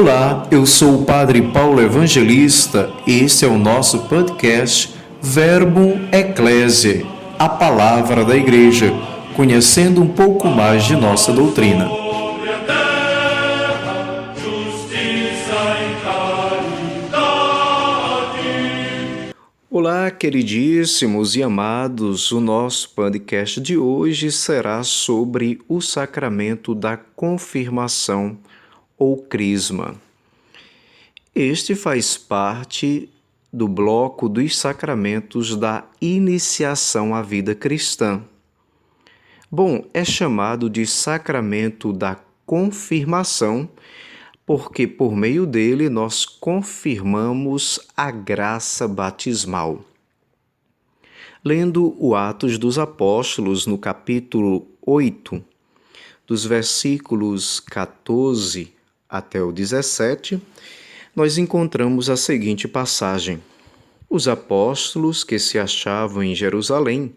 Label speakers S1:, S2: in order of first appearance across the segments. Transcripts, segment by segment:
S1: Olá, eu sou o Padre Paulo Evangelista e este é o nosso podcast Verbum Ecclesiae, a Palavra da Igreja, conhecendo um pouco mais de nossa doutrina. Olá, queridíssimos e amados, o nosso podcast de hoje será sobre o sacramento da confirmação ou crisma. Este faz parte do bloco dos sacramentos da iniciação à vida cristã. Bom, é chamado de sacramento da confirmação porque por meio dele nós confirmamos a graça batismal. Lendo o Atos dos Apóstolos, no capítulo 8, dos versículos 14 até o 17, nós encontramos a seguinte passagem. Os apóstolos que se achavam em Jerusalém,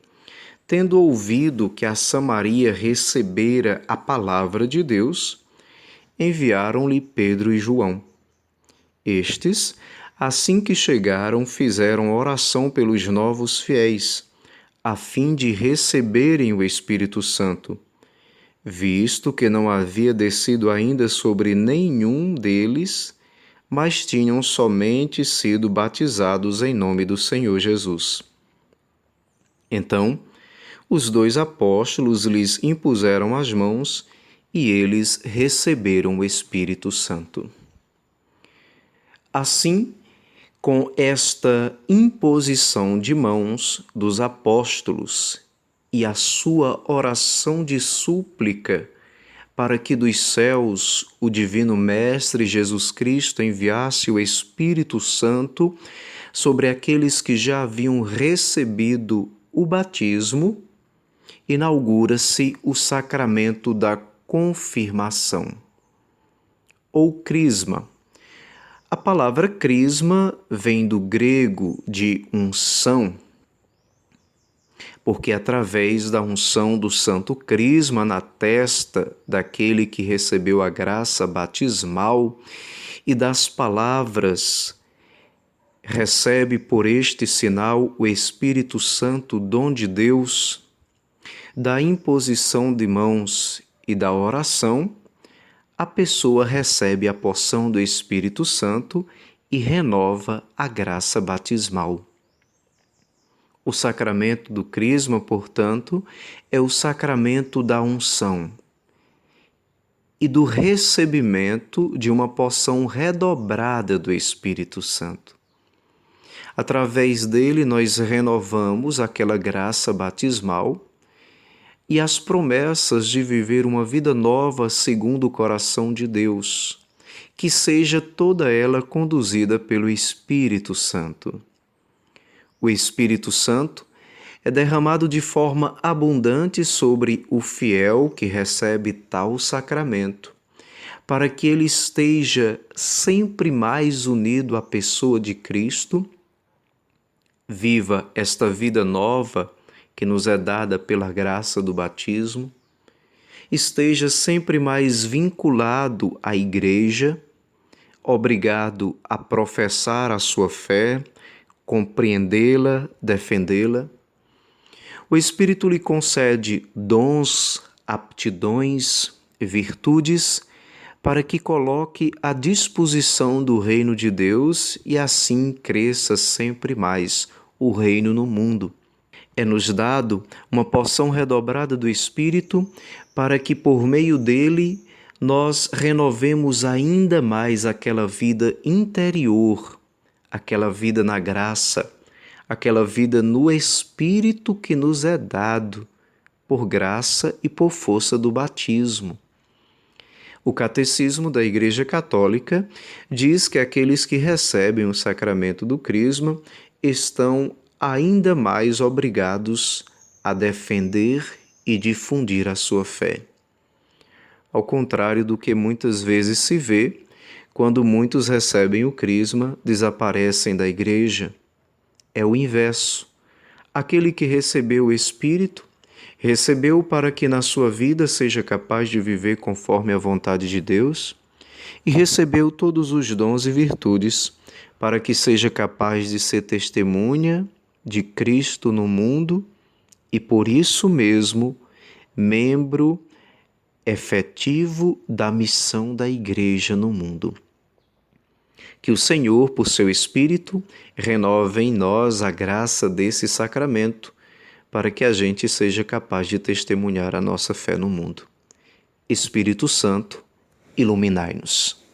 S1: tendo ouvido que a Samaria recebera a palavra de Deus, enviaram-lhe Pedro e João. Estes, assim que chegaram, fizeram oração pelos novos fiéis, a fim de receberem o Espírito Santo, visto que não havia descido ainda sobre nenhum deles, mas tinham somente sido batizados em nome do Senhor Jesus. Então, os dois apóstolos lhes impuseram as mãos e eles receberam o Espírito Santo. Assim, com esta imposição de mãos dos apóstolos e a sua oração de súplica para que dos céus o Divino Mestre Jesus Cristo enviasse o Espírito Santo sobre aqueles que já haviam recebido o batismo, inaugura-se o sacramento da confirmação, ou crisma. A palavra crisma vem do grego de unção, porque através da unção do santo crisma na testa daquele que recebeu a graça batismal e das palavras, recebe por este sinal o Espírito Santo, dom de Deus, da imposição de mãos e da oração, a pessoa recebe a porção do Espírito Santo e renova a graça batismal. O sacramento do crisma, portanto, é o sacramento da unção e do recebimento de uma porção redobrada do Espírito Santo. Através dele, nós renovamos aquela graça batismal e as promessas de viver uma vida nova segundo o coração de Deus, que seja toda ela conduzida pelo Espírito Santo. O Espírito Santo é derramado de forma abundante sobre o fiel que recebe tal sacramento, para que ele esteja sempre mais unido à pessoa de Cristo, viva esta vida nova que nos é dada pela graça do batismo, esteja sempre mais vinculado à Igreja, obrigado a professar a sua fé, compreendê-la, defendê-la. O Espírito lhe concede dons, aptidões, virtudes, para que coloque à disposição do reino de Deus e assim cresça sempre mais o reino no mundo. É-nos dado uma porção redobrada do Espírito para que por meio dele nós renovemos ainda mais aquela vida interior, aquela vida na graça, aquela vida no Espírito que nos é dado por graça e por força do batismo. O Catecismo da Igreja Católica diz que aqueles que recebem o sacramento do crisma estão ainda mais obrigados a defender e difundir a sua fé. Ao contrário do que muitas vezes se vê, quando muitos recebem o crisma, desaparecem da igreja. É o inverso. Aquele que recebeu o Espírito, recebeu para que na sua vida seja capaz de viver conforme a vontade de Deus e recebeu todos os dons e virtudes para que seja capaz de ser testemunha de Cristo no mundo e, por isso mesmo, membro efetivo da missão da Igreja no mundo. Que o Senhor, por seu Espírito, renove em nós a graça desse sacramento, para que a gente seja capaz de testemunhar a nossa fé no mundo. Espírito Santo, iluminai-nos.